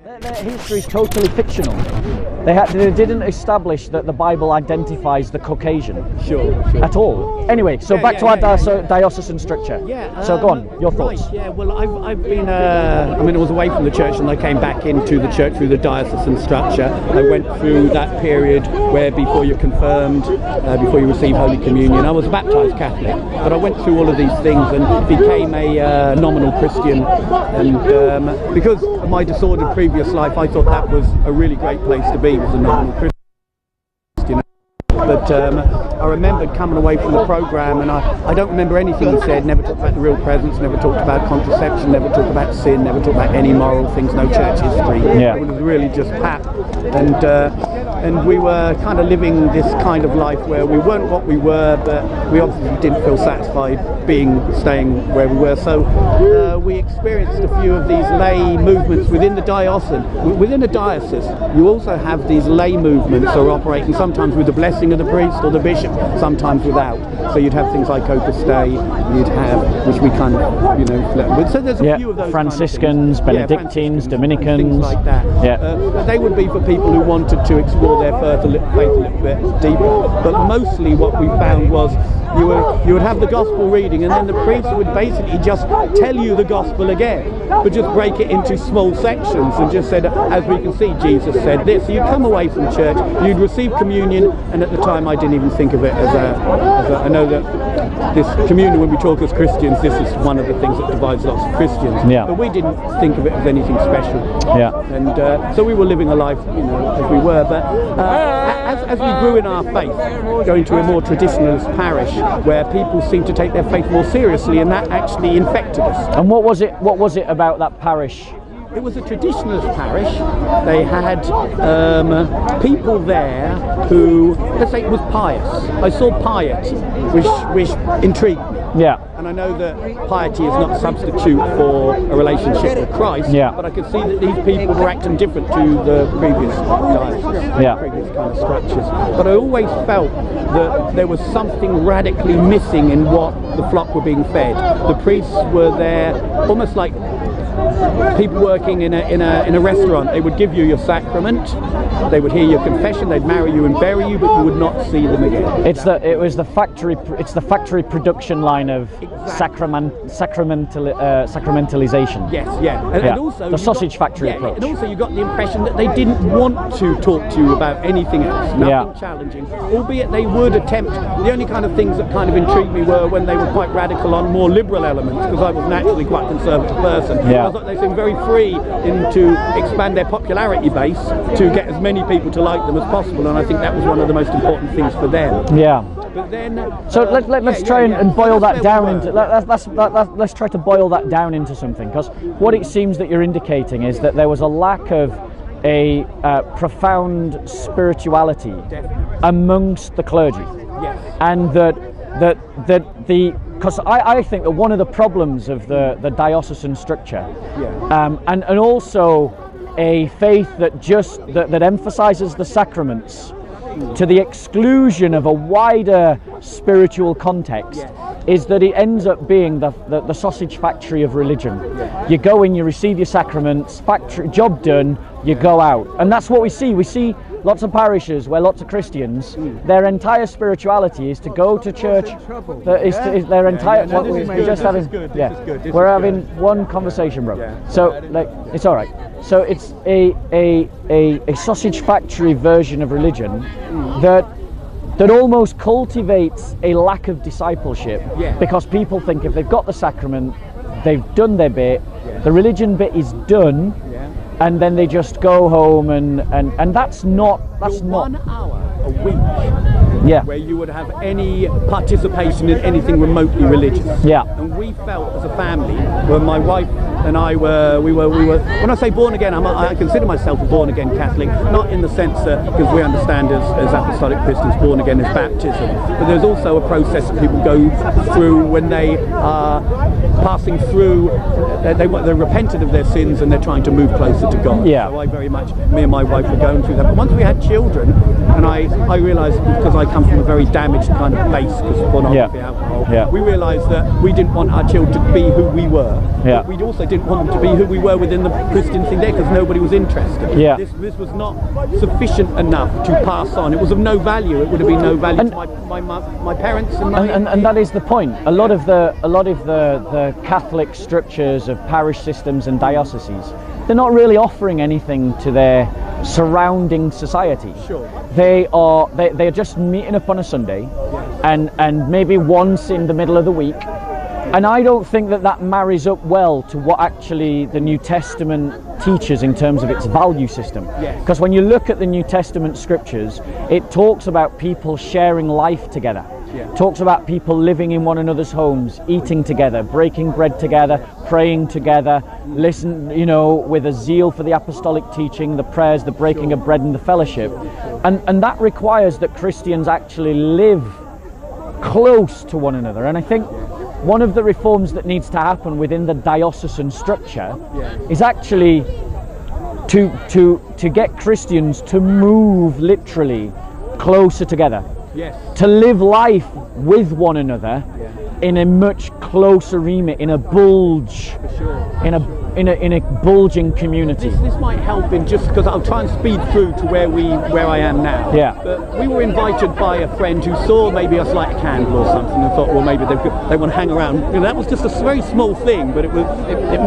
Their history is totally fictional. They didn't establish that the Bible identifies the Caucasian at all. Anyway, so back to our diocesan structure. So go on, your thoughts. Right, well, I've been, I was away from the church and I came back into the church through the diocesan structure. I went through that period where before you're confirmed, before you receive Holy Communion, I was baptised Catholic, but I went through all of these things and became a nominal Christian. And because of my disordered previous life, I thought that was a really great place to be, was a nominal Christian. But I remember coming away from the programme, and I don't remember anything he said. Never talked about the real presence, never talked about contraception, never talked about sin, never talked about any moral things, no church history. Yeah. It was really just pat. And we were kind of living this kind of life where we weren't what we were, but we obviously didn't feel satisfied staying where we were. So we experienced a few of these lay movements within the diocese. Within a diocese, you also have these lay movements that are operating sometimes with the blessing of the priest or the bishop, sometimes without. So you'd have things like Opus Dei, you'd have, which we kind of, so there's a few of those Franciscans, kind of Benedictines, Dominicans, things like that. But they would be for people who wanted to explore their faith a little bit deeper. But mostly what we found was you would have the gospel reading, and then the priest would basically just tell you the gospel again, but just break it into small sections and just said, as we can see, Jesus said this. So you'd come away from church, you'd receive communion, and at the time I didn't even think of it as a I know that this communion, when we talk as Christians, this is one of the things that divides lots of Christians. Yeah. But we didn't think of it as anything special. Yeah. And so we were living a life, as we were. But as we grew in our faith, going to a more traditionalist parish, where people seemed to take their faith more seriously, and that actually infected us. And what was it about that parish? It was a traditionalist parish. They had people there who, let's say, it was pious. I saw piety, which intrigued me. Yeah. And I know that piety is not a substitute for a relationship with Christ, but I could see that these people were acting different to the previous diocese, previous kind of structures. But I always felt that there was something radically missing in what the flock were being fed. The priests were there almost like people working in a restaurant. They would give you your sacrament, they would hear your confession, they'd marry you and bury you, but you would not see them again. It's the factory production line of sacramentalization. Yes, and also the sausage factory approach. And also you got the impression that they didn't want to talk to you about anything else, nothing challenging, albeit they would attempt. The only kind of things that kind of intrigued me were when they were quite radical on more liberal elements, because I was naturally quite a conservative person. I thought they seemed very free to expand their popularity base to get as many people to like them as possible, and I think that was one of the most important things for them. Yeah. But then, so let's try and boil that down into. Let's try to boil that down into something, because what it seems that you're indicating is that there was a lack of a profound spirituality amongst the clergy, and because I think that one of the problems of the diocesan structure, and also a faith that emphasizes the sacraments to the exclusion of a wider spiritual context, is that it ends up being the sausage factory of religion. You go in, you receive your sacraments, factory job done, you go out, and that's what we see. We see lots of parishes where lots of Christians, their entire spirituality is to go to church. Their entire. We're having one conversation, bro. So it's all right. So it's a sausage factory version of religion that almost cultivates a lack of discipleship, because people think if they've got the sacrament, they've done their bit, the religion bit is done, and then they just go home and that's not 1 hour a week where you would have any participation in anything remotely religious. And we felt as a family, when my wife and I we were when I say born again, I consider myself a born again Catholic, not in the sense that, because we understand as apostolic Christians, born again is baptism, but there's also a process that people go through when they are passing through, they're repentant of their sins and they're trying to move closer to God. So me and my wife were going through that. But once we had children, and I realised, because I come from a very damaged kind of base because of pornography, alcohol. Yeah. We realised that we didn't want our children to be who we were. Yeah. But we also didn't want them to be who we were within the Christian thing there, because nobody was interested. Yeah. This was not sufficient enough to pass on. It was of no value. It would have been no value to my parents and that is the point. A lot of the Catholic structures of parish systems and dioceses, they're not really offering anything to their surrounding society. Sure. They're just meeting up on a Sunday, and maybe once in the middle of the week. And I don't think that marries up well to what actually the New Testament teaches in terms of its value system. Because when you look at the New Testament scriptures, it talks about people sharing life together. Talks about people living in one another's homes, eating together, breaking bread together, praying together, listen, with a zeal for the apostolic teaching, the prayers, the breaking of bread and the fellowship. And that requires that Christians actually live close to one another. And I think one of the reforms that needs to happen within the diocesan structure is actually to get Christians to move literally closer together. To live life with one another in a much closer remit, in a bulge, in a bulging community. This might help in, just because I'll try and speed through to where I am now. But we were invited by a friend who saw maybe us light a candle or something and thought, well, maybe they want to hang around. That was just a very small thing, but it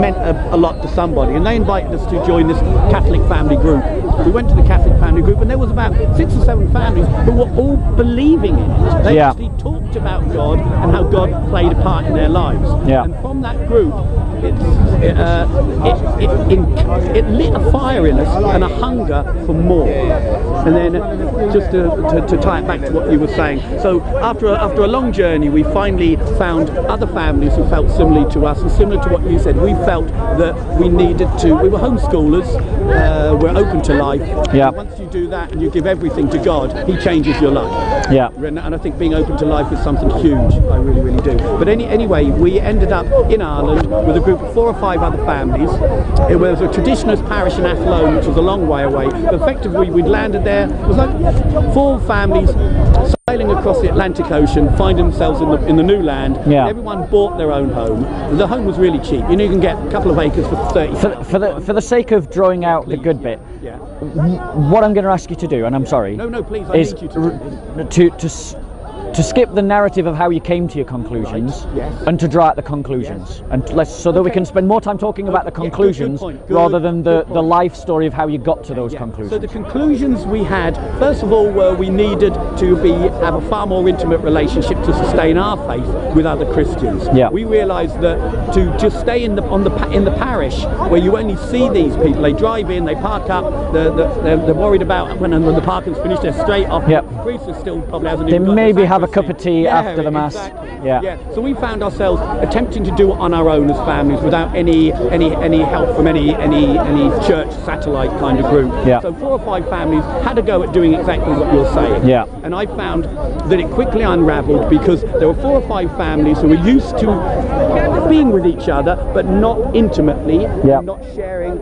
meant a lot to somebody. And they invited us to join this Catholic family group. We went to the Catholic family group, and there was about 6 or 7 families who were all believing in it. They actually talked about God and how God played a part in their lives. And from that group, it lit a fire in us and a hunger for more. And then just to tie it back to what you were saying, so after a long journey, we finally found other families who felt similarly to us, and similar to what you said. We felt that we were homeschoolers, we're open to life. And once you do that and you give everything to God, He changes your life. And I think being open to life is something huge. I really, really do. But anyway, we ended up in Ireland with a group of 4 or 5 other families. It was a traditionalist parish in Athlone, which was a long way away. But effectively, we'd landed there. It was like 4 families sailing across the Atlantic Ocean, finding themselves in the new land. Everyone bought their own home. The home was really cheap. You can get a couple of acres for 30. For the sake of drawing out the good bit, what I'm going to ask you to do, and I'm sorry, no, please, I need you to skip the narrative of how you came to your conclusions, and to draw out the conclusions, and so that we can spend more time talking about the conclusions rather than the life story of how you got to those conclusions. So the conclusions we had, first of all, were we needed to have a far more intimate relationship to sustain our faith with other Christians. We realised that to just stay in the parish where you only see these people, they drive in, they park up, they're worried about when the parking's finished, they're straight off. The priest is still probably hasn't even got maybe have a cup of tea after the mass. So we found ourselves attempting to do it on our own as families without any help from any church satellite kind of group. So 4 or 5 families had a go at doing exactly what you're saying. And I found that it quickly unravelled, because there were 4 or 5 families who were used to being with each other but not intimately, not sharing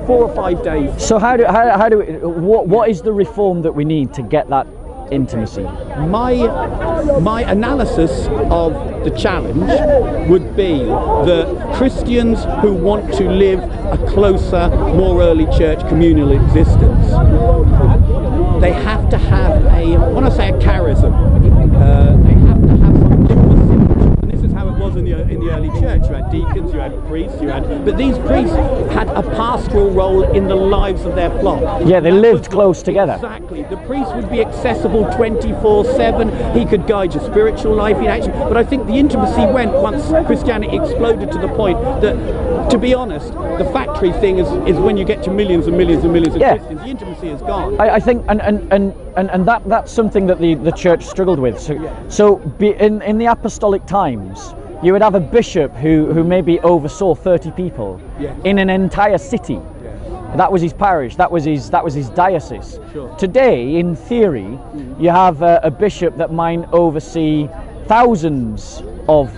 4 or 5 days. So what is the reform that we need to get that intimacy? My analysis of the challenge would be that Christians who want to live a closer, more early church communal existence, they have to have when I say a charism, they have to have some intimacy. And this is how it was in the early church. You had deacons, you had priests, but these priests had a pastoral role in the lives of their flock. They lived close together. Exactly. The priest would be accessible 24/7. He could guide your spiritual life in action. But I think the intimacy went once Christianity exploded to the point that, to be honest, the factory thing is when you get to millions and millions and millions of Christians, the intimacy is gone. I think, and that's something that the church struggled with. So in the apostolic times, you would have a bishop who maybe oversaw 30 people in an entire city. That was his parish. That was his diocese. Today, in theory, you have a bishop that might oversee thousands of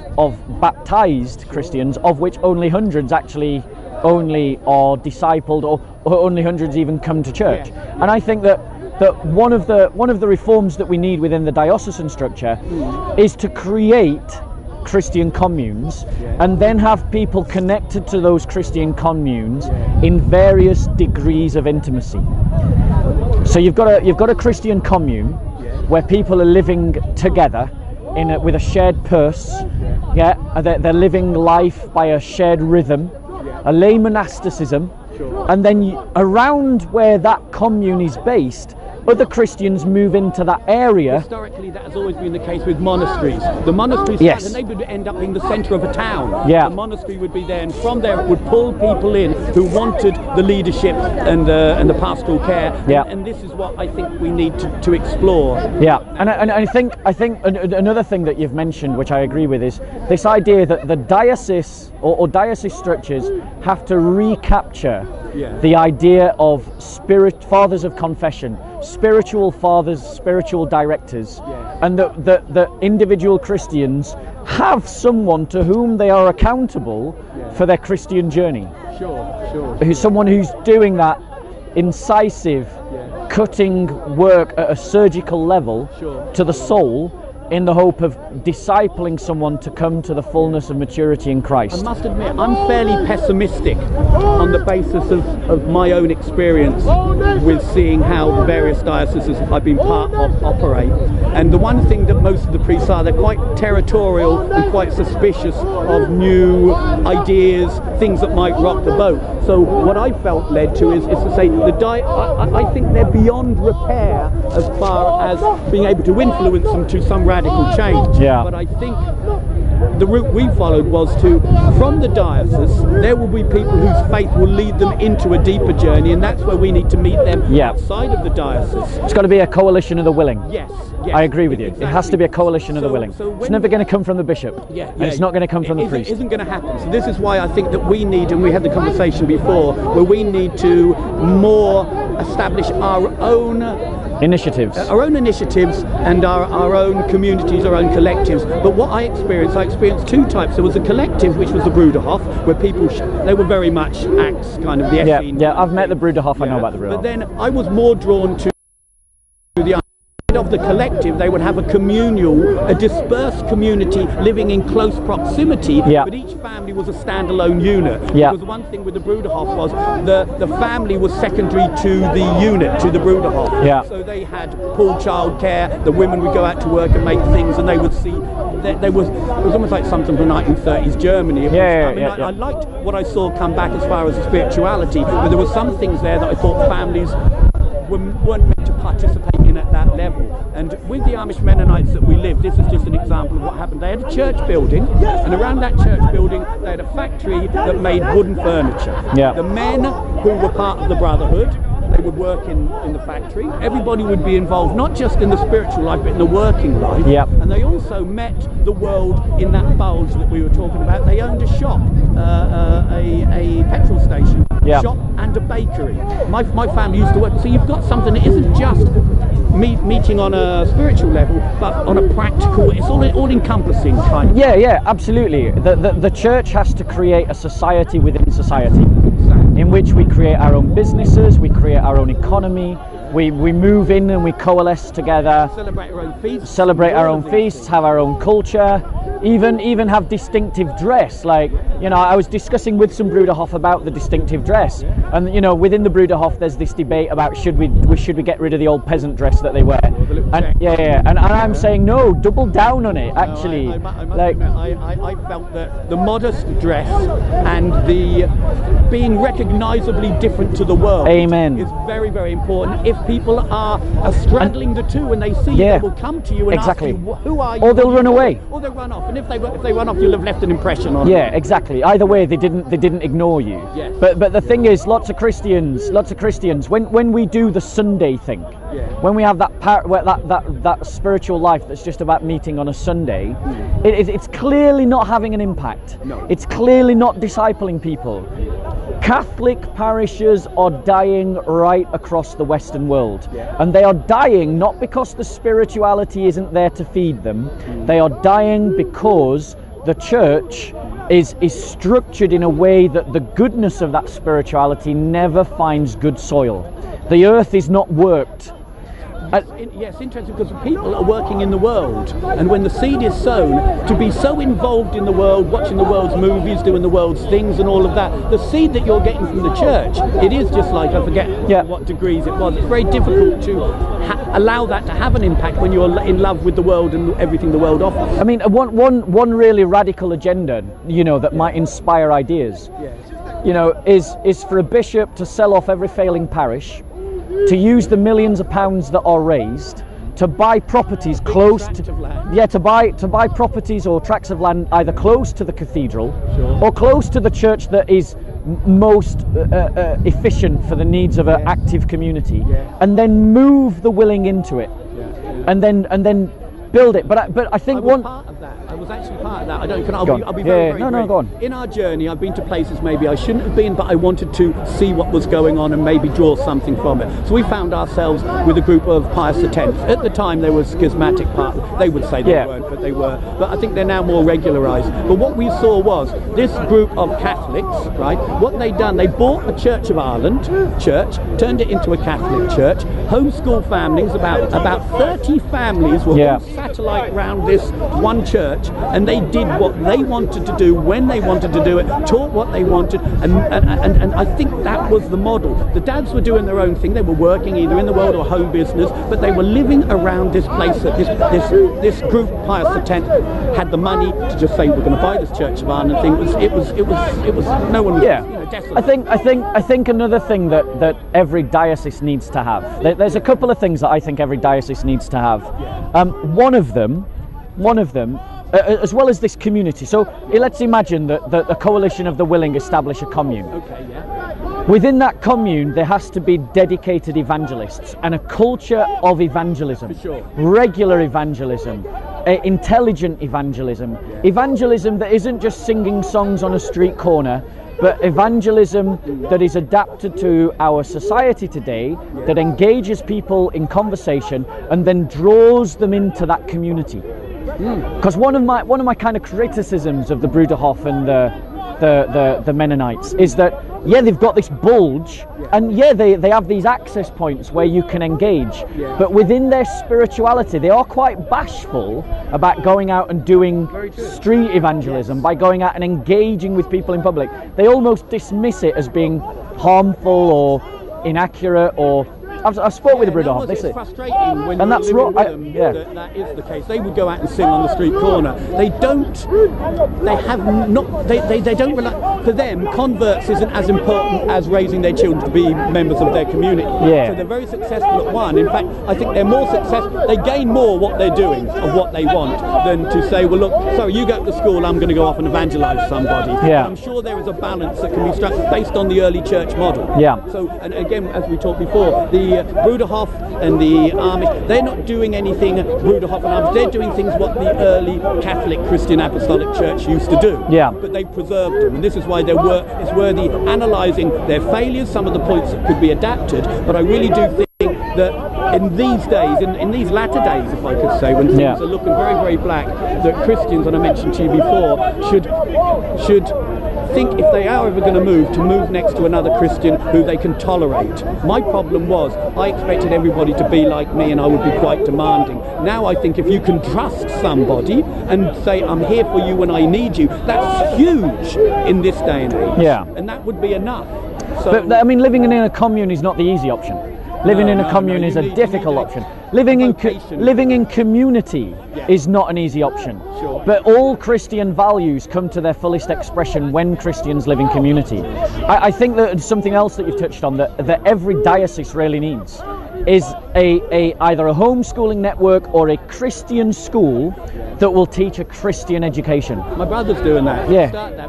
baptized Christians, of which only hundreds actually only are discipled, or only hundreds even come to church. And I think that that one of the reforms that we need within the diocesan structure is to create Christian communes and then have people connected to those Christian communes in various degrees of intimacy. So you've got a Christian commune where people are living together with a shared purse. They're living life by a shared rhythm, a lay monasticism, and then around where that commune is based, other Christians move into that area. Historically, that has always been the case with monasteries. The monasteries, yes, and they would end up being the centre of a town. Yeah. The monastery would be there, and from there it would pull people in who wanted the leadership and the pastoral care. Yeah. And this is what I think we need to explore. Yeah, and I think another thing that you've mentioned, which I agree with, is this idea that the diocese or diocese structures have to recapture the idea of fathers of confession, spiritual fathers, spiritual directors, and that individual Christians have someone to whom they are accountable for their Christian journey. Sure. Someone who's doing that incisive, cutting work at a surgical level to the soul, in the hope of discipling someone to come to the fullness of maturity in Christ. I must admit, I'm fairly pessimistic on the basis of my own experience with seeing how various dioceses I've been part of operate. And the one thing that most of the priests are, they're quite territorial and quite suspicious of new ideas, things that might rock the boat. So what I felt led to is to say I think they're beyond repair as far as being able to influence them to some radical change. Yeah. But I think the route we followed was from the diocese, there will be people whose faith will lead them into a deeper journey, and that's where we need to meet them outside of the diocese. It's got to be a coalition of the willing. Yes. I agree with you. Exactly. It has to be a coalition of the willing. It's never going to come from the bishop. And it's not going to come from the priest. It isn't going to happen. So this is why I think that we need, and we had the conversation before, where we need to more establish our own initiatives and our own communities, our own collectives. But what I experienced two types. There was a collective, which was the Brudahof, where people they were very much acts, kind of the Essene. Yeah, I've met the Brudahof. I know about the Brudahof. But then I was more drawn to the of the collective. They would have a dispersed community living in close proximity, but each family was a standalone unit. Because one thing with the Brudahof was the family was secondary to the unit, to the Brudahof. So they had pool child care, the women would go out to work and make things, and they would see it was almost like something from 1930s Germany. I liked what I saw come back as far as the spirituality, but there were some things there that I thought families weren't meant to participate in at that level. And with the Amish Mennonites that we lived, this is just an example of what happened. They had a church building, and around that church building they had a factory that made wooden furniture. The men who were part of the Brotherhood, they would work in the factory. Everybody would be involved, not just in the spiritual life, but in the working life. And they also met the world in that bulge that we were talking about. They owned a shop, a petrol station, shop and a bakery. My family used to work. So you've got something that isn't just meeting on a spiritual level, but on a practical, it's all encompassing kind of. Yeah, absolutely. The church has to create a society within society, in which we create our own businesses, we create our own economy, we move in and we coalesce together, celebrate our own feasts, have our own culture, even have distinctive dress. Like, I was discussing with some Brudahof about the distinctive dress, and within the Brudahof there's this debate about should we get rid of the old peasant dress that they wear, and I'm saying no, double down on it actually. I felt that the modest dress and the being recognisably different to the world is very, very important. If people are straddling the two, when they see you, they will come to you and ask you, who are you? Or they'll run away. Or they'll run off. And if they run off, you'll have left an impression on them. Yeah, exactly. Either way, they didn't ignore you. Yes. But the thing is, lots of Christians, when we do the Sunday thing, when we have that spiritual life that's just about meeting on a Sunday, it's clearly not having an impact. No. It's clearly not discipling people. Catholic parishes are dying right across the Western world, and they are dying not because the spirituality isn't there to feed them. They are dying because the church is structured in a way that the goodness of that spirituality never finds good soil. The earth is not worked. Yes, interesting, because people are working in the world, and when the seed is sown, to be so involved in the world, watching the world's movies, doing the world's things and all of that, the seed that you're getting from the church, it is just like, I forget what degrees it was, it's very difficult to allow that to have an impact when you're in love with the world and everything the world offers. I mean, one really radical agenda, that might inspire ideas, is for a bishop to sell off every failing parish, to use the millions of pounds that are raised to buy properties close to buy properties or tracts of land either close to the cathedral or close to the church that is most efficient for the needs of an active community, and then move the willing into it, and then build it. But I think I was actually part of that. I'll be very brief. Go on. In our journey, I've been to places maybe I shouldn't have been, but I wanted to see what was going on and maybe draw something from it. So we found ourselves with a group of Pius X. At the time, they were schismatic part. They would say they weren't, but they were. But I think they're now more regularised. But what we saw was this group of Catholics, right? What they'd done, they bought the Church of Ireland church, turned it into a Catholic church, homeschool families, about 30 families were all satellite around this one church, and they did what they wanted to do when they wanted to do it, taught what they wanted, and I think that was the model. The dads were doing their own thing. They were working either in the world or home business, but they were living around this place that this group, Pius X, had the money to just say, we're going to buy this Church of Ireland thing. It was no one was desolate. I think another thing that every diocese needs to have. There's a couple of things that I think every diocese needs to have. One of them, as well as this community. So let's imagine that a coalition of the willing establish a commune. Okay, yeah. Within that commune, there has to be dedicated evangelists and a culture of evangelism, For sure. regular evangelism, intelligent evangelism, evangelism that isn't just singing songs on a street corner, but evangelism that is adapted to our society today, that engages people in conversation and then draws them into that community. Because one of my kind of criticisms of the Brudahof and the Mennonites is that they've got this bulge, and they have these access points where you can engage, but within their spirituality they are quite bashful about going out and doing street evangelism, by going out and engaging with people in public. They almost dismiss it as being harmful or inaccurate, or I've spoke with the Brudahof. They say it's frustrating when and that's right. That is the case. They would go out and sing on the street corner. They don't for them, converts isn't as important as raising their children to be members of their community. So they're very successful at one. In fact, I think they're more successful. They gain more what they're doing of what they want than to say, well, look, sorry, you go to school, I'm going to go off and evangelise somebody. I'm sure there is a balance that can be struck based on the early church model. So, and again, as we talked before, the Brudahof and the Amish, they're not doing anything Brudahof and Amish, they're doing things what the early Catholic Christian Apostolic Church used to do. But they preserved them, and this is why it's worthy analysing their failures, some of the points that could be adapted, but I really do think that in these days, in these latter days, if I could say, when things are looking very, very black, that Christians, and I mentioned to you before, should think, if they are ever going to move next to another Christian who they can tolerate. My problem was, I expected everybody to be like me, and I would be quite demanding. Now I think if you can trust somebody and say, I'm here for you when I need you, that's huge in this day and age. And that would be enough. So, but I mean, living in a commune is not the easy option. Living in a commune is a difficult option. Living in community is not an easy option. But all Christian values come to their fullest expression when Christians live in community. I think that something else that you've touched on that every diocese really needs is either a homeschooling network or a Christian school that will teach a Christian education. My brother's doing that.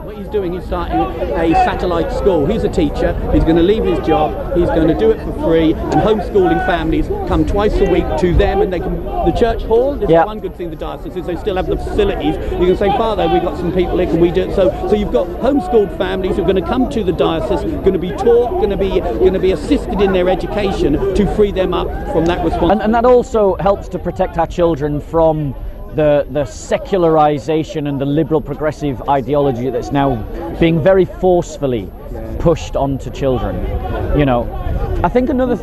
What he's doing, he's starting a satellite school. He's a teacher. He's going to leave his job. He's going to do it for free, and homeschooling families come twice a week to them, and they can. The church hall. This is one good thing the diocese is they still have the facilities. You can say, Father, we've got some people here. Can we do it? So you've got homeschooled families who are going to come to the diocese, going to be taught, going to be assisted in their education to free them up from that responsibility. And that also helps to protect our children from the secularization and the liberal progressive ideology that's now being very forcefully pushed onto children. I think another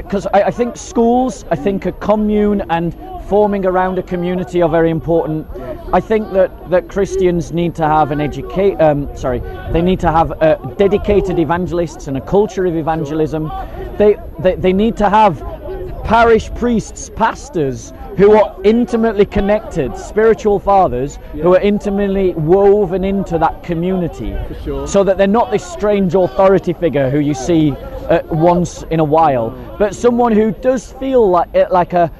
because I think schools, I think a commune and forming around a community are very important. I think that Christians need to have they need to have dedicated evangelists and a culture of evangelism. They need to have parish priests, pastors who are intimately connected, spiritual fathers who are intimately woven into that community, so that they're not this strange authority figure who you see once in a while, but someone who does feel like a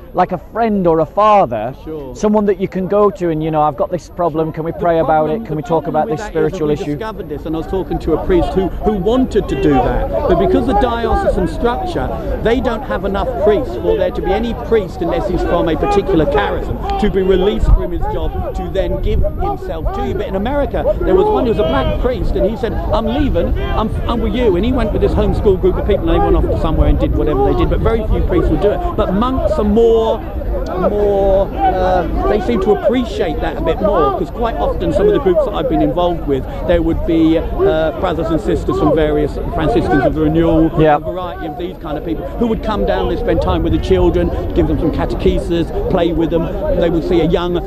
friend or a father, someone that you can go to and, I've got this problem, can we pray about it, can we talk about this spiritual issue? I discovered this, and I was talking to a priest who wanted to do that, but because the diocesan structure, they don't have enough priests for there to be any priest, unless he's from a particular charism, to be released from his job to then give himself to you. But in America, there was one who was a black priest, and he said, I'm leaving, I'm with you, and he went with this homeschool group of people, and they went off to somewhere and did whatever they did, but very few priests would do it. But monks are more they seem to appreciate that a bit more, because quite often some of the groups that I've been involved with, there would be brothers and sisters from various Franciscans of the Renewal, a variety of these kind of people who would come down and spend time with the children, give them some catechesis, play with them. They would see a young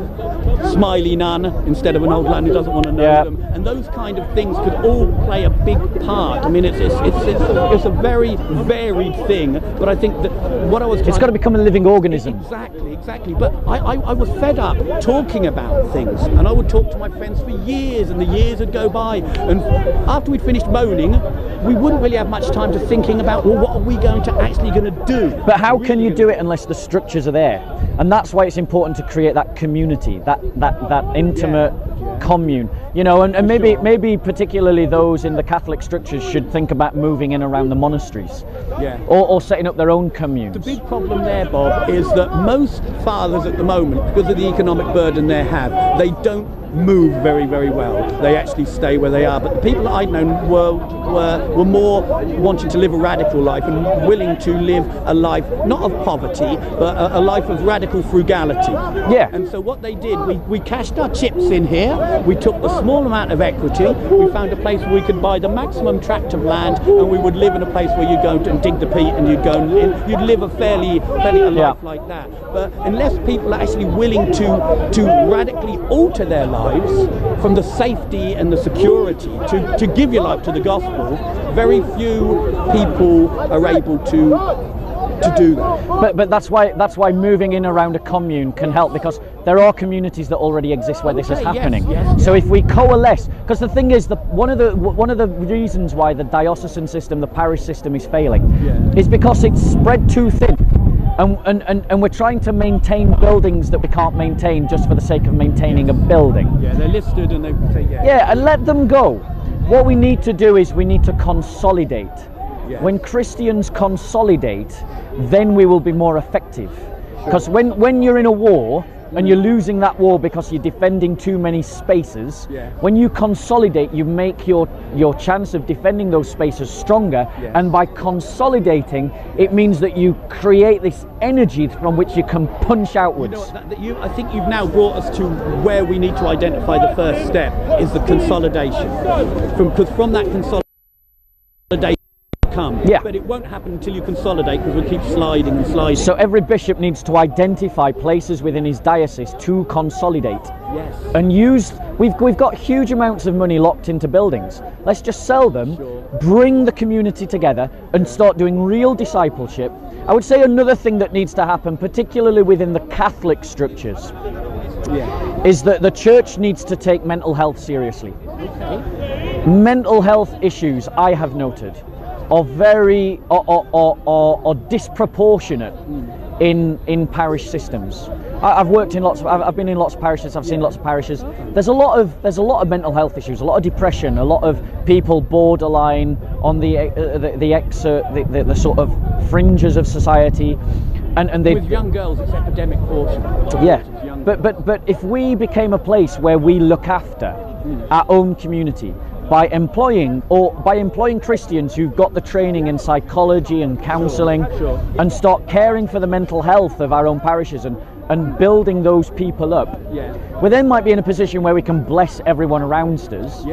smiley nun instead of an old nun who doesn't want to know them, and those kind of things could all play a big part. I mean, it's a very varied thing, but I think that what I was it's got to become a living organism. Exactly. But I was fed up talking about things, and I would talk to my friends for years, and the years would go by, and after we'd finished moaning, we wouldn't really have much time to thinking about, well, what are we going to do? But how can you do it unless the structures are there? And that's why it's important to create that community, that intimate commune, and maybe particularly those in the Catholic structures should think about moving in around the monasteries, or setting up their own communes. The big problem there, Bob, is that most fathers at the moment, because of the economic burden they have, they don't move very, very well. They actually stay where they are. But the people that I'd known were more wanting to live a radical life and willing to live a life not of poverty, but a life of radical frugality. And so what they did, we cashed our chips in here, we took a small amount of equity, we found a place where we could buy the maximum tract of land, and we would live in a place where you'd go and dig the peat, and you'd go and you'd live a fairly life like that. But unless people are actually willing to radically alter their lives from the safety and the security to give your life to the gospel, very few people are able to do that. But that's why moving in around a commune can help, because there are communities that already exist where this is happening. So if we coalesce, because the thing is, one of the reasons why the diocesan system, the parish system, is failing, is because it's spread too thin. And we're trying to maintain buildings that we can't maintain just for the sake of maintaining a building. They're listed and they say and let them go. What we need to do is we need to consolidate. When Christians consolidate, then we will be more effective. Because when you're in a war and you're losing that war because you're defending too many spaces, when you consolidate, you make your chance of defending those spaces stronger, and by consolidating, it means that you create this energy from which you can punch outwards. I think you've now brought us to where we need to identify the first step, is the consolidation. Because from that consolidation come, but it won't happen until you consolidate, because we'll keep sliding and sliding. So every bishop needs to identify places within his diocese to consolidate. And we've got huge amounts of money locked into buildings. Let's just sell them, bring the community together, and start doing real discipleship. I would say another thing that needs to happen, particularly within the Catholic structures, is that the church needs to take mental health seriously. Mental health issues, I have noted, are very are disproportionate in parish systems. I've been in lots of parishes. I've seen lots of parishes. There's a lot of mental health issues, a lot of depression, a lot of people borderline on the sort of fringes of society, and they, with young girls, it's epidemic portion. But if we became a place where we look after our own community, by employing Christians who've got the training in psychology and counselling, and start caring for the mental health of our own parishes and building those people up, we then might be in a position where we can bless everyone around us.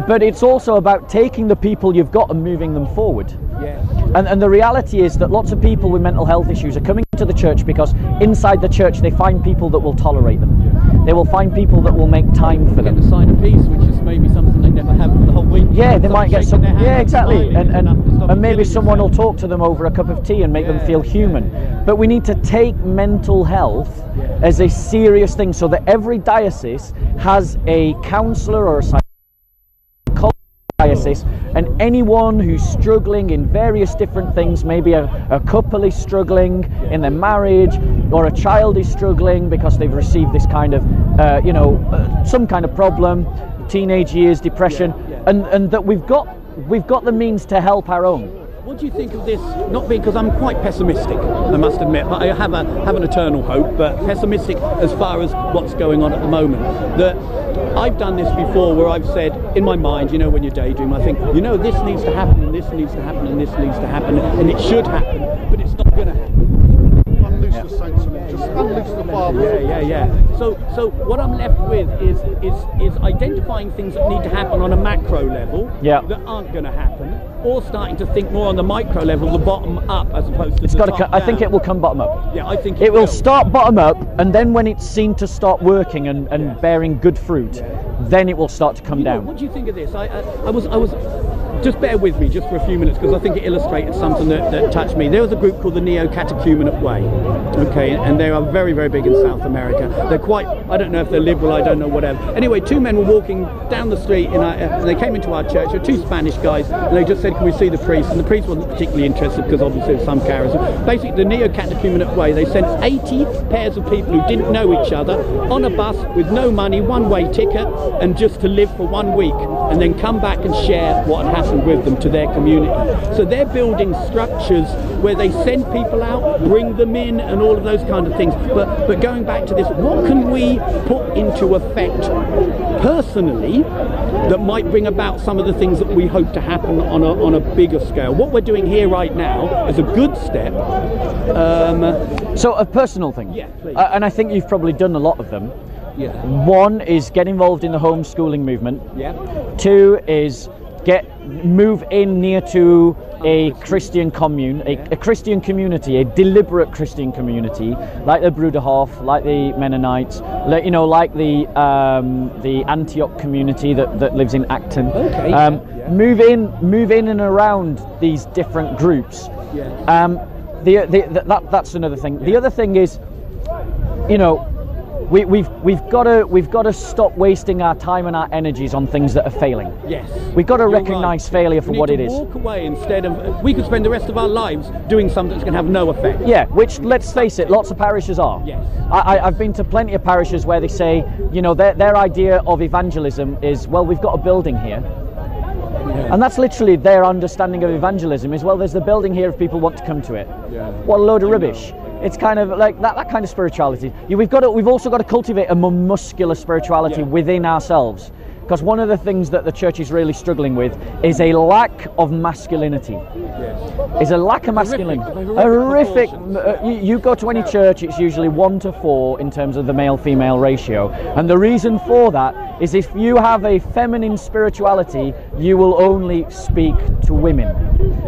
But it's also about taking the people you've got and moving them forward. And the reality is that lots of people with mental health issues are coming to the church because inside the church they find people that will tolerate them. They will find people that will make time for them. Get the sign of peace, which is maybe something they never have for the whole week. Yeah, they might get some. Yeah, exactly. And maybe someone will yourself. talk to them over a cup of tea and make them feel human. But we need to take mental health as a serious thing, so that every diocese has a counsellor or a psychologist diocese, and anyone who's struggling in various different things, maybe a couple is struggling in their marriage, or a child is struggling because they've received this kind of some kind of problem, teenage years, depression, and that we've got the means to help our own. What do you think of this? Not because I'm quite pessimistic, I must admit, but I have an eternal hope, but pessimistic as far as what's going on at the moment. That I've done this before, where I've said in my mind, when you daydream, I think, this needs to happen, and this needs to happen, and this needs to happen, and it should happen, but it's not going to happen. Unleash the saints in it. Just unleash the fathers. Yeah. So what I'm left with is identifying things that need to happen on a macro level that aren't going to happen, or starting to think more on the micro level, the bottom up, as opposed to the top down. I think it will come bottom up. Yeah, I think it will start bottom up, and then when it's seen to start working and bearing good fruit, then it will start to come down. What do you think of this? I was just bear with me just for a few minutes, because I think it illustrated something that touched me. There was a group called the Neo-Catechumenate Way, and they are very, very big in South America. They're quite, I don't know if they're liberal, I don't know, whatever. Anyway, two men were walking down the street, and they came into our church. They were two Spanish guys, and they just said, can we see the priest? And the priest wasn't particularly interested, because obviously there's some charism. Basically, the Neo-Catechumenate Way, they sent 80 pairs of people who didn't know each other on a bus with no money, one-way ticket, and just to live for 1 week, and then come back and share what had happened with them to their community. So they're building structures where they send people out, bring them in, and all of those kind of things. But going back to this, what can we put into effect personally that might bring about some of the things that we hope to happen on a bigger scale? What we're doing here right now is a good step. So a personal thing. Yeah, please. And I think you've probably done a lot of them. Yeah. One is get involved in the homeschooling movement. Yeah. Two is move in near to a Christian commune, a Christian community, a deliberate Christian community, like the Brudahof, like the Mennonites, like the Antioch community that lives in Acton. Okay. Move in and around these different groups. Yeah. That's another thing. The other thing is, We've got to stop wasting our time and our energies on things that are failing. Yes. We've got to recognise failure for what it is. Walk away instead of. We could spend the rest of our lives doing something that's going to have no effect. Yeah, which, let's face it, lots of parishes are. Yes. I've been to plenty of parishes where they say, their idea of evangelism is, well, we've got a building here. And that's literally their understanding of evangelism is, well, there's a building here if people want to come to it. Yeah. What a load of rubbish. It's kind of like that kind of spirituality. We've also got to cultivate a more muscular spirituality within ourselves. Because one of the things that the church is really struggling with is a lack of masculinity. Yes. Is a lack of masculinity. Horrific. You go to any church, it's usually 1 to 4 in terms of the male-female ratio. And the reason for that is if you have a feminine spirituality, you will only speak to women.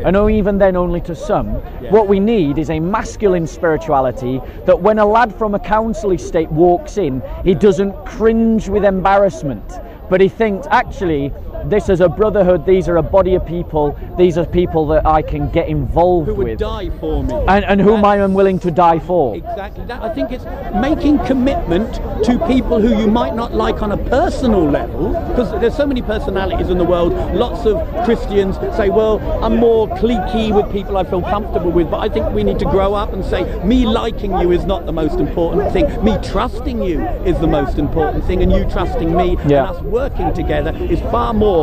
And even then only to some. What we need is a masculine spirituality that when a lad from a council estate walks in, he doesn't cringe with embarrassment. But he thinks, actually, this is a brotherhood, these are a body of people, these are people that I can get involved with. Who would die for me. And whom I am willing to die for. Exactly. I think it's making commitment to people who you might not like on a personal level, because there's so many personalities in the world. Lots of Christians say, well, I'm more cliquey with people I feel comfortable with, but I think we need to grow up and say, me liking you is not the most important thing. Me trusting you is the most important thing, and you trusting me and us working together is far more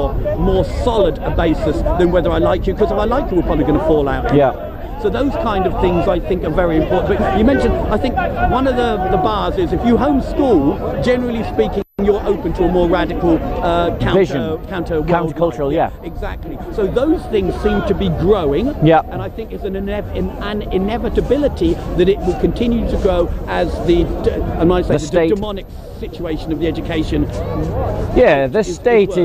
solid a basis than whether I like you, because if I like you, we're probably going to fall out anyway. Yeah. So those kind of things I think are very important. But you mentioned, I think one of the bars is if you homeschool, generally speaking, you're open to a more radical countercultural, exactly. So those things seem to be growing, and I think it's an inevitability that it will continue to grow as the demonic situation of the education. Yeah, the state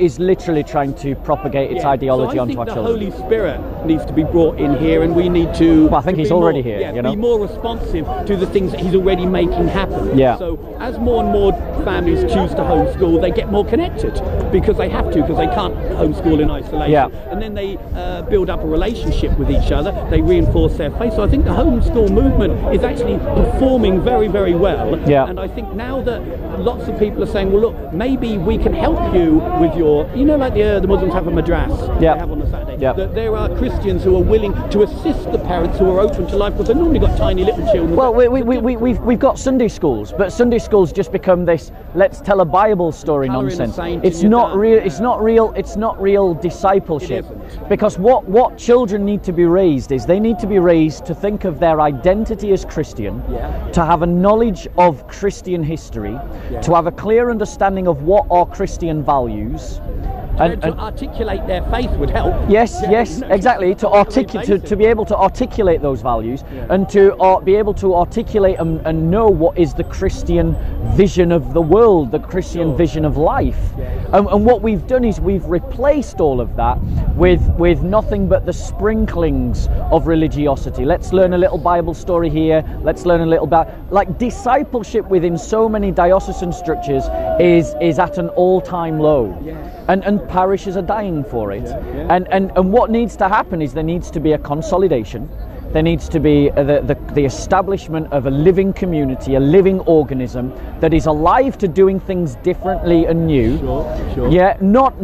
is literally trying to propagate its ideology onto our children. I think the Holy Spirit needs to be brought in here, and we need to. Well, I think he's already here. Yeah, be more responsive to the things that he's already making happen. Yeah. So as more and more families choose to homeschool, they get more connected because they have to, because they can't homeschool in isolation. Yeah. And then they build up a relationship with each other. They reinforce their faith. So I think the homeschool movement is actually performing very, very well. Yeah. And I think now that lots of people are saying, well, look, maybe we can help you with your, like the Muslims have a madras. Yeah. They have on a Saturday. Yeah. That there are Christians who are willing to assist the parents who are open to life, because they've normally got tiny little children. Well, we've got Sunday schools, but Sunday schools just become this let's tell a Bible story nonsense. It's not real. It's not real. It's not real discipleship. Because what children need to be raised is they need to be raised to think of their identity as Christian, to have a knowledge of Christian history, to have a clear understanding of what are Christian values. And to articulate their faith would help. Yes, exactly. To be able to articulate those values, and to be able to articulate and know what is the Christian vision of the world, the Christian vision of life. And what we've done is we've replaced all of that with nothing but the sprinklings of religiosity. Let's learn a little Bible story here. Let's learn a little about, like, discipleship within so many diocesan structures is at an all-time low. And parishes are dying for it. And what needs to happen is there needs to be a consolidation. There needs to be the establishment of a living community, a living organism that is alive to doing things differently and new. Sure. Yeah, not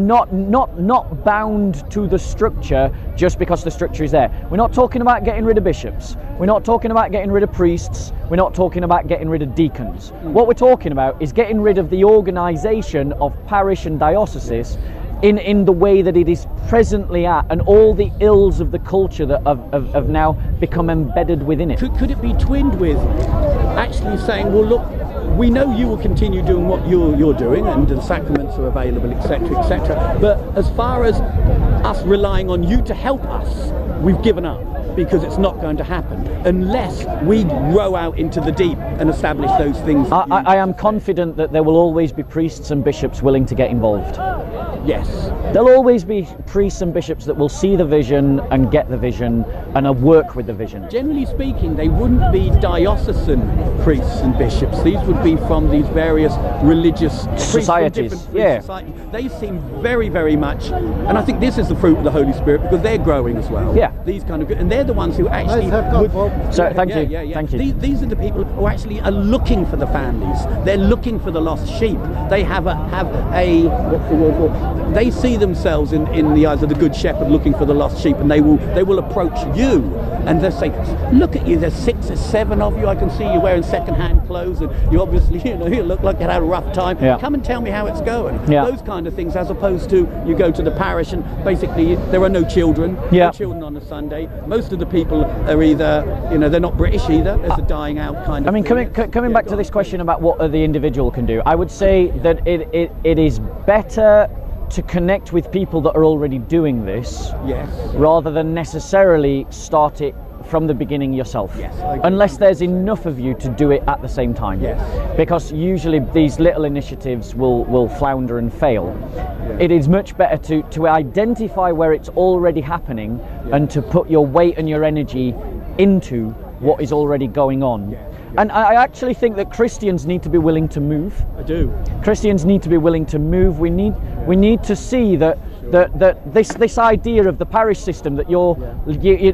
bound to the structure just because the structure is there. We're not talking about getting rid of bishops. We're not talking about getting rid of priests. We're not talking about getting rid of deacons. What we're talking about is getting rid of the organisation of parish and diocese in the way that it is presently at, and all the ills of the culture that have now become embedded within it. Could it be twinned with actually saying, well, look, we know you will continue doing what you're doing, and the sacraments are available, etc., etc. But as far as us relying on you to help us, we've given up, because it's not going to happen unless we row out into the deep and establish those things. I am confident that there will always be priests and bishops willing to get involved. Yes. There'll always be priests and bishops that will see the vision and get the vision and work with the vision. Generally speaking, they wouldn't be diocesan priests and bishops. These would be from these various religious societies. Societies. They seem very, very much, and I think this is the fruit of the Holy Spirit, because they're growing as well. Yeah. These kind of, and they're the ones who actually So thank you. Thank you. These are the people who actually are looking for the families. They're looking for the lost sheep. They have a what's the word for? They see themselves in the eyes of the Good Shepherd looking for the lost sheep, and they will approach you and they'll say, look at you, there's 6 or 7 of you, I can see you wearing second-hand clothes, and you obviously, you look like you had a rough time. Come and tell me how it's going. Those kind of things, as opposed to you go to the parish and basically there are no children, no children on a Sunday. Most of the people are either, they're not British either. There's a dying out kind of thing. Coming back to this question about what the individual can do, I would say that it is better to connect with people that are already doing this, rather than necessarily start it from the beginning yourself, unless there's enough of you to do it at the same time, because usually these little initiatives will flounder and fail. It is much better to identify where it's already happening and to put your weight and your energy into what is already going on. And I actually think that Christians need to be willing to move. I do. Christians need to be willing to move. We need to see that this idea of the parish system, that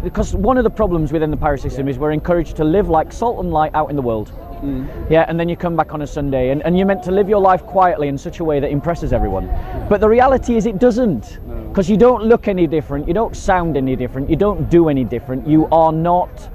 because one of the problems within the parish system is we're encouraged to live like salt and light out in the world. And then you come back on a Sunday and you're meant to live your life quietly in such a way that impresses everyone. But the reality is it doesn't, because you don't look any different, you don't sound any different, you don't do any different. You are not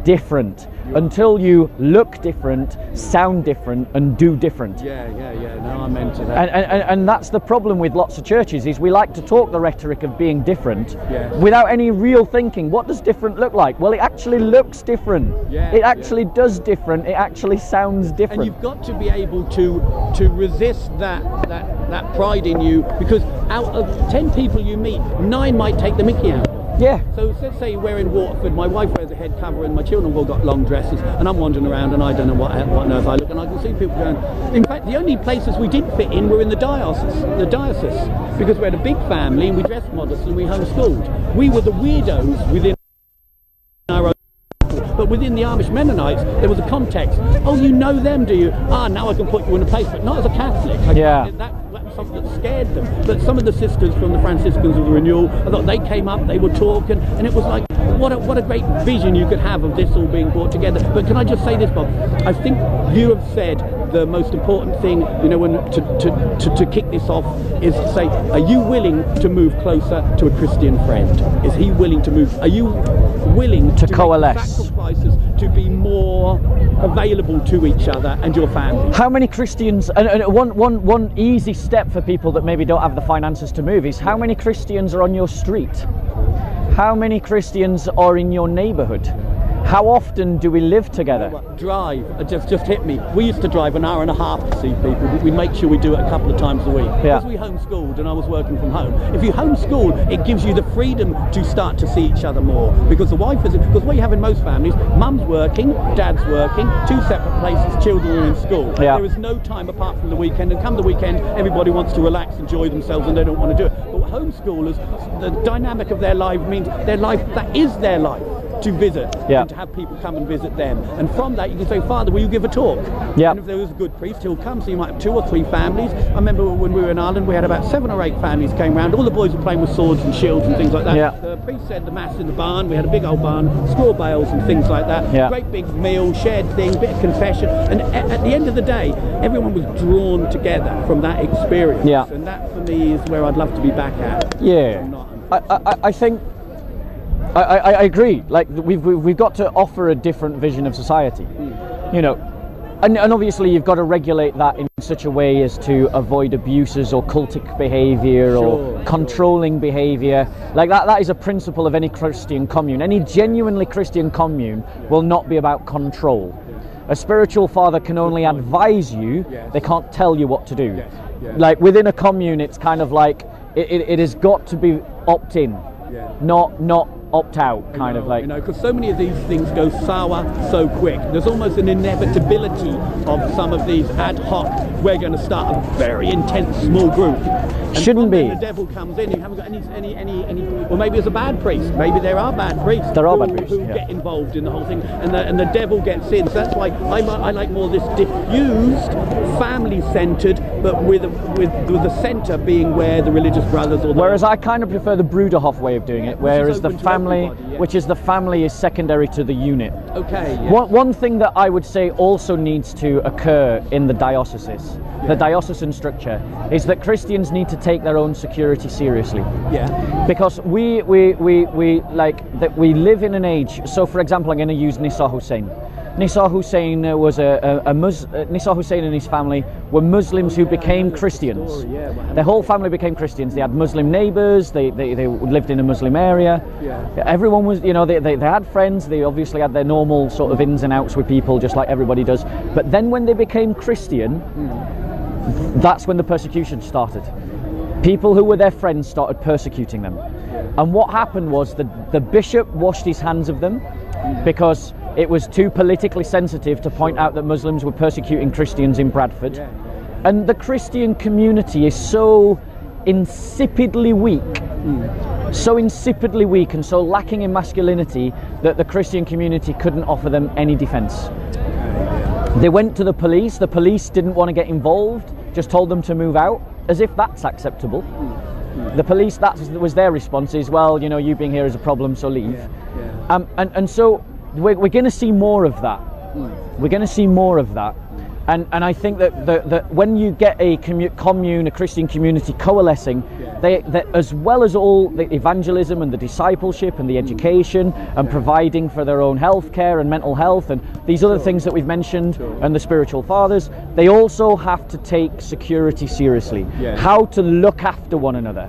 different until you look different, sound different, and do different. No, I'm into that. And that's the problem with lots of churches, is we like to talk the rhetoric of being different without any real thinking. What does different look like? Well, it actually looks different. It actually does different. It actually sounds different. And you've got to be able to resist that pride in you, because out of 10 people you meet, 9 might take the mickey out. Yeah. So let's say we're in Waterford, my wife wears a head cover and my children have all got long dresses, and I'm wandering around and I don't know what on earth I look, and I can see people going. In fact, the only places we did fit in were in the diocese, because we had a big family and we dressed modest and we homeschooled. We were the weirdos within our own. But within the Amish Mennonites, there was a context. Oh, you know them, do you? Ah, now I can put you in a place, but not as a Catholic. That was something that scared them. But some of the sisters from the Franciscans of the Renewal, I thought they came up, they were talking, and it was like, what a great vision you could have of this all being brought together. But can I just say this, Bob? I think you have said the most important thing, you know, when to kick this off, is to say, are you willing to move closer to a Christian friend? Is he willing to move? Are you willing to coalesce? Make sacrifices to be more available to each other and your family? How many Christians, and one easy step for people that maybe don't have the finances to move is, how many Christians are on your street? How many Christians are in your neighborhood? How often do we live together? Drive, just hit me. We used to drive an hour and a half to see people, but we make sure we do it a couple of times a week. Because we homeschooled and I was working from home. If you homeschool, it gives you the freedom to start to see each other more. Because the wife is, because what you have in most families, mum's working, dad's working, two separate places, children are in school. Yeah. There is no time apart from the weekend, and come the weekend, everybody wants to relax, enjoy themselves, and they don't want to do it. But homeschoolers, the dynamic of their life means their life, that is their life, to visit and to have people come and visit them, and from that you can say, Father, will you give a talk? And if there was a good priest, he'll come. So you might have 2 or 3 families. I remember when we were in Ireland, we had about 7 or 8 families came round. All the boys were playing with swords and shields and things like that. The priest said the mass in the barn. We had a big old barn, straw bales and things like that. Great big meal, shared thing, bit of confession, and at the end of the day, everyone was drawn together from that experience. And that for me is where I'd love to be back at. I think I agree. Like we've got to offer a different vision of society, you know, and obviously you've got to regulate that in such a way as to avoid abuses or cultic behaviour or controlling behaviour. Like that is a principle of any Christian commune. Any genuinely Christian commune will not be about control. A spiritual father can only advise you; they can't tell you what to do. Like within a commune, it's kind of like it has got to be opt-in, not opt out, kind of like, you know, because so many of these things go sour so quick. There's almost an inevitability of some of these ad hoc, we're going to start a very intense small group. And shouldn't be. The devil comes in. You haven't got any. Well, maybe it's a bad priest. Maybe there are bad priests. There are bad priests who get involved in the whole thing, and the devil gets in. So that's why I like more this diffused, family-centered, but with the centre being where the religious brothers or. Whereas I kind of prefer the Brudahof way of doing it, whereas the family, which is the family, is secondary to the unit. Okay. One thing that I would say also needs to occur in the dioceses, the diocesan structure, is that Christians need to take their own security seriously. Because we live in an age. So, for example, I'm going to use Nisa Hussein. Nisa Hussein was Nisa Hussein and his family were Muslims who became Christians. Their whole family became Christians. They had Muslim neighbours. They lived in a Muslim area. Everyone was, you know, they had friends. They obviously had their normal sort of ins and outs with people, just like everybody does. But then when they became Christian, that's when the persecution started. People who were their friends started persecuting them. And what happened was the bishop washed his hands of them because it was too politically sensitive to point out that Muslims were persecuting Christians in Bradford. And the Christian community is so insipidly weak, and so lacking in masculinity that the Christian community couldn't offer them any defence. They went to the police didn't want to get involved, just told them to move out, as if that's acceptable. The police, that was their response, is, well, you know, you being here is a problem, so leave. And so we're going to see more of that. We're going to see more of that. And I think that when you get a commune, a Christian community coalescing, they as well as all the evangelism and the discipleship and the education and providing for their own health care and mental health and these other things that we've mentioned and the spiritual fathers, they also have to take security seriously. How to look after one another.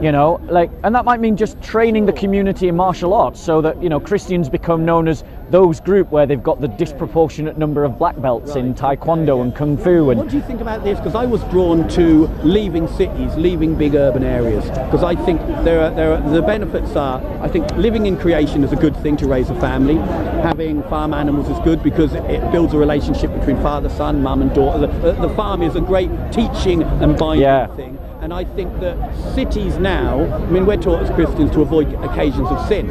You know, like, and that might mean just training the community in martial arts so that, you know, Christians become known as those group where they've got the disproportionate number of black belts in taekwondo and kung fu. And what do you think about this? Because I was drawn to leaving cities, leaving big urban areas, because I think the benefits are, I think living in creation is a good thing to raise a family. Having farm animals is good because it builds a relationship between father, son, mum and daughter. The farm is a great teaching and binding thing. And I think that cities now, I mean, we're taught as Christians to avoid occasions of sin.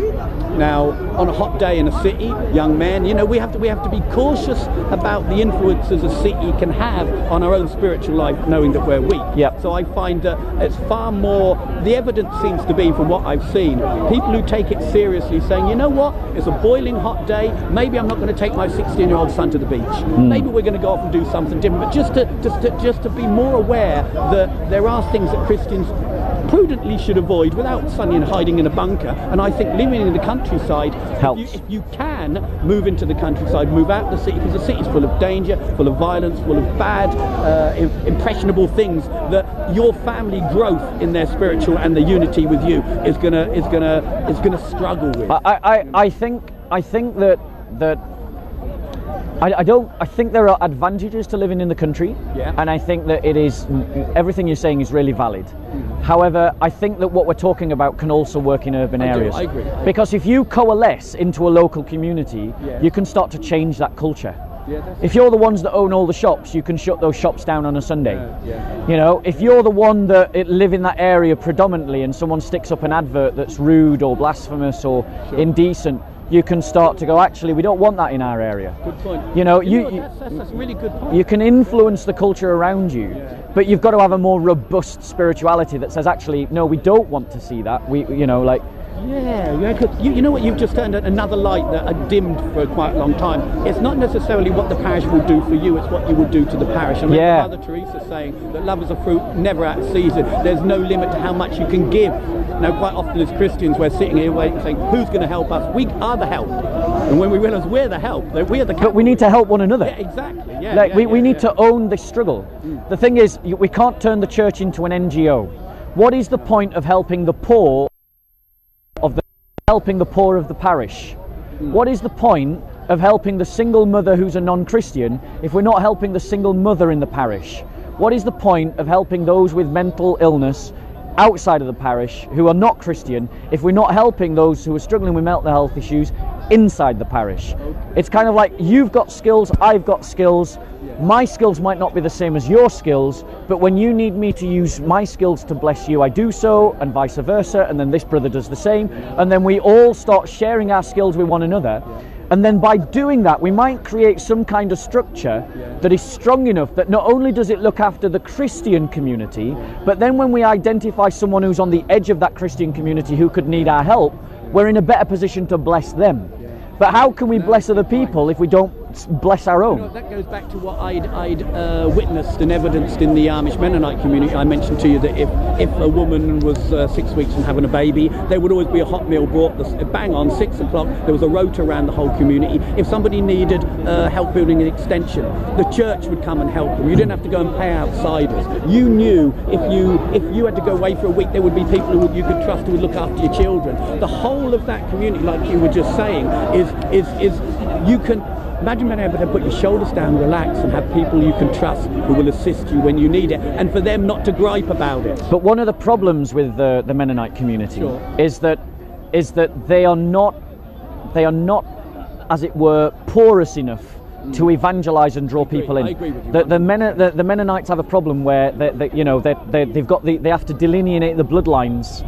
Now, on a hot day in a city, young men, you know, we have to be cautious about the influences a city can have on our own spiritual life, knowing that we're weak. Yep. So I find that it's far more, the evidence seems to be, from what I've seen, people who take it seriously, saying, you know what, it's a boiling hot day, maybe I'm not going to take my 16-year-old son to the beach. Maybe we're going to go off and do something different, but just to be more aware that there are things that Christians prudently should avoid without suddenly hiding in a bunker. And I think living in the countryside helps. If you can move into the countryside, move out the city, because the city's full of danger, full of violence, full of bad, impressionable things that your family growth in their spiritual and the unity with you is gonna struggle with. I think that I think there are advantages to living in the country, and I think that everything you're saying is really valid. However, I think that what we're talking about can also work in urban areas. I agree. Because if you coalesce into a local community, you can start to change that culture. If you're the ones that own all the shops, you can shut those shops down on a Sunday. You know, if you're the one that live in that area predominantly and someone sticks up an advert that's rude or blasphemous or indecent, you can start to go, actually, we don't want that in our area. Good point. You know, that's a really good point. You can influence the culture around you, but you've got to have a more robust spirituality that says, actually, no, we don't want to see that. You know what, you've just turned another light that had dimmed for quite a long time. It's not necessarily what the parish will do for you, it's what you will do to the parish. And Mother Teresa saying that love is a fruit never out of season. There's no limit to how much you can give. Now, quite often as Christians, we're sitting here waiting, saying, who's going to help us? We are the help. And when we realise we're the help, we're the But we need to help one another. Yeah, exactly. We need to own this struggle. The thing is, we can't turn the church into an NGO. What is the point of helping the poor of the parish? What is the point of helping the single mother who's a non-Christian if we're not helping the single mother in the parish? What is the point of helping those with mental illness outside of the parish who are not Christian if we're not helping those who are struggling with mental health issues inside the parish? It's kind of like, you've got skills, I've got skills, my skills might not be the same as your skills, but when you need me to use my skills to bless you, I do so, and vice versa, and then this brother does the same, and then we all start sharing our skills with one another. And then by doing that, we might create some kind of structure that is strong enough that not only does it look after the Christian community, but then when we identify someone who's on the edge of that Christian community who could need our help, we're in a better position to bless them. But how can we bless other people if we don't bless our own? You know, that goes back to what I'd witnessed and evidenced in the Amish Mennonite community. I mentioned to you that if a woman was 6 weeks and having a baby, there would always be a hot meal brought bang on 6 o'clock. There was a rota around the whole community. If somebody needed help building an extension, the church would come and help them. You didn't have to go and pay outsiders. You knew if you had to go away for a week, there would be people who you could trust who would look after your children. The whole of that community, like you were just saying, is you can imagine being able to put your shoulders down, relax, and have people you can trust who will assist you when you need it, and for them not to gripe about it. But one of the problems with the Mennonite community is that they are not, as it were, porous enough to evangelize and draw people in. I agree with you. The Mennonites have a problem where they have to delineate the bloodlines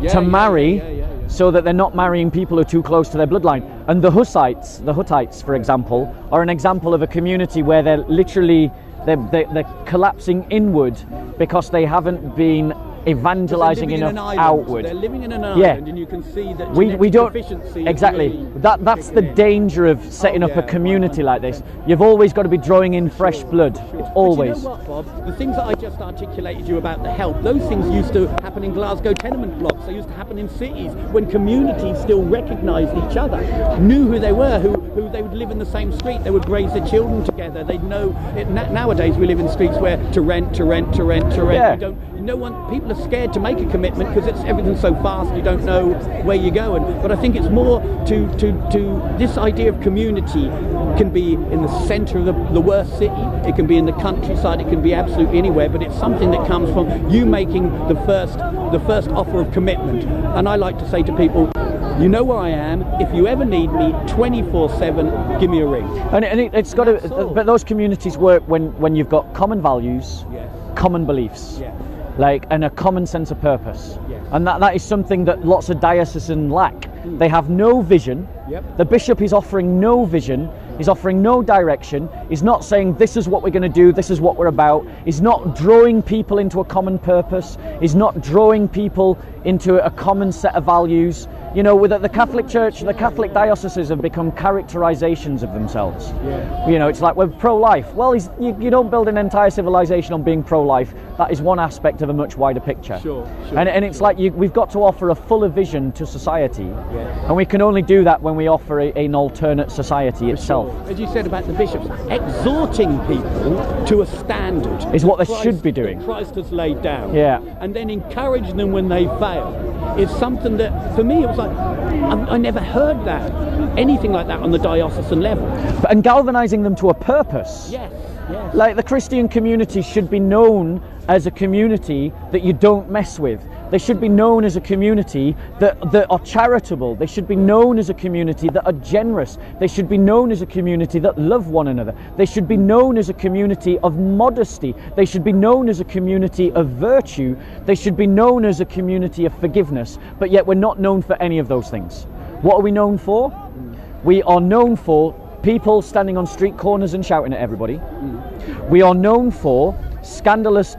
to marry. So that they're not marrying people who are too close to their bloodline. And the Huttites, for example, are an example of a community where they're literally collapsing inward because they haven't been evangelizing enough outward. They're living in an island, and you can see that we don't deficiency exactly. That's the danger of setting up a community like this. You've always got to be drawing in fresh blood. Always. But you know what, Bob? The things that I just articulated you about the help, those things used to happen in Glasgow tenement blocks. They used to happen in cities when communities still recognised each other, knew who they were, who they would live in the same street. They would raise their children together. They'd know it. Nowadays we live in streets where to rent. Yeah. no one, people are scared to make a commitment because everything's so fast, you don't know where you're going. But I think it's more to this idea of community can be in the centre of the worst city, it can be in the countryside, it can be absolutely anywhere, but it's something that comes from you making the first offer of commitment. And I like to say to people, you know where I am. If you ever need me, 24/7, give me a ring. And it's got to. But those communities work when you've got common values, Yes. common beliefs, Yes. like, and a common sense of purpose. Yes. And that is something that lots of diocesan lack. They have no vision. Yep. The bishop is offering no vision. He's offering no direction. He's not saying this is what we're going to do, this is what we're about. He's not drawing people into a common purpose. He's not drawing people into a common set of values. You know, with the Catholic Church, the Catholic dioceses have become characterizations of themselves. Yeah. You know, it's like we're pro-life. Well, you don't build an entire civilization on being pro-life. That is one aspect of a much wider picture. Sure. And it's like we've got to offer a fuller vision to society. Yeah. And we can only do that when we offer an alternate society itself. As you said about the bishops, exhorting people to a standard Is what they Christ- should be doing. that Christ has laid down. Yeah. And then encourage them when they fail is something that, for me, it was like, I never heard that, anything like that on the diocesan level. And galvanizing them to a purpose. Yes, yes. Like the Christian community should be known as a community that you don't mess with. They should be known as a community that are charitable. They should be known as a community that are generous. They should be known as a community that love one another. They should be known as a community of modesty. They should be known as a community of virtue. They should be known as a community of forgiveness. But yet we're not known for any of those things. What are we known for? We are known for people standing on street corners and shouting at everybody. We are known for scandalous,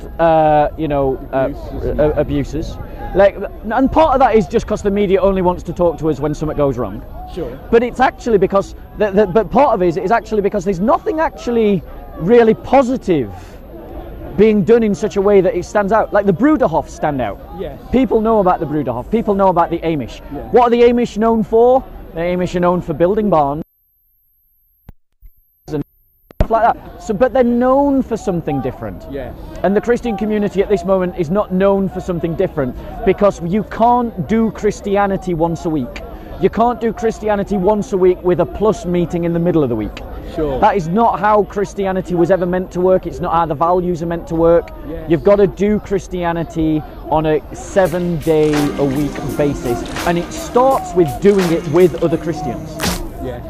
abuses. Like, and part of that is just because the media only wants to talk to us when something goes wrong. Sure. But it's actually because, but part of it is actually because there's nothing actually really positive being done in such a way that it stands out. Like the Brudahof stand out. Yes. People know about the Brudahof. People know about the Amish. Yeah. What are the Amish known for? The Amish are known for building barns and stuff like that. So, but they're known for something different. Yes. And the Christian community at this moment is not known for something different, because you can't do Christianity once a week. You can't do Christianity once a week with a plus meeting in the middle of the week. Sure. That is not how Christianity was ever meant to work. It's not how the values are meant to work. Yes. You've got to do Christianity on a 7-day-a-week basis. And it starts with doing it with other Christians. Yes.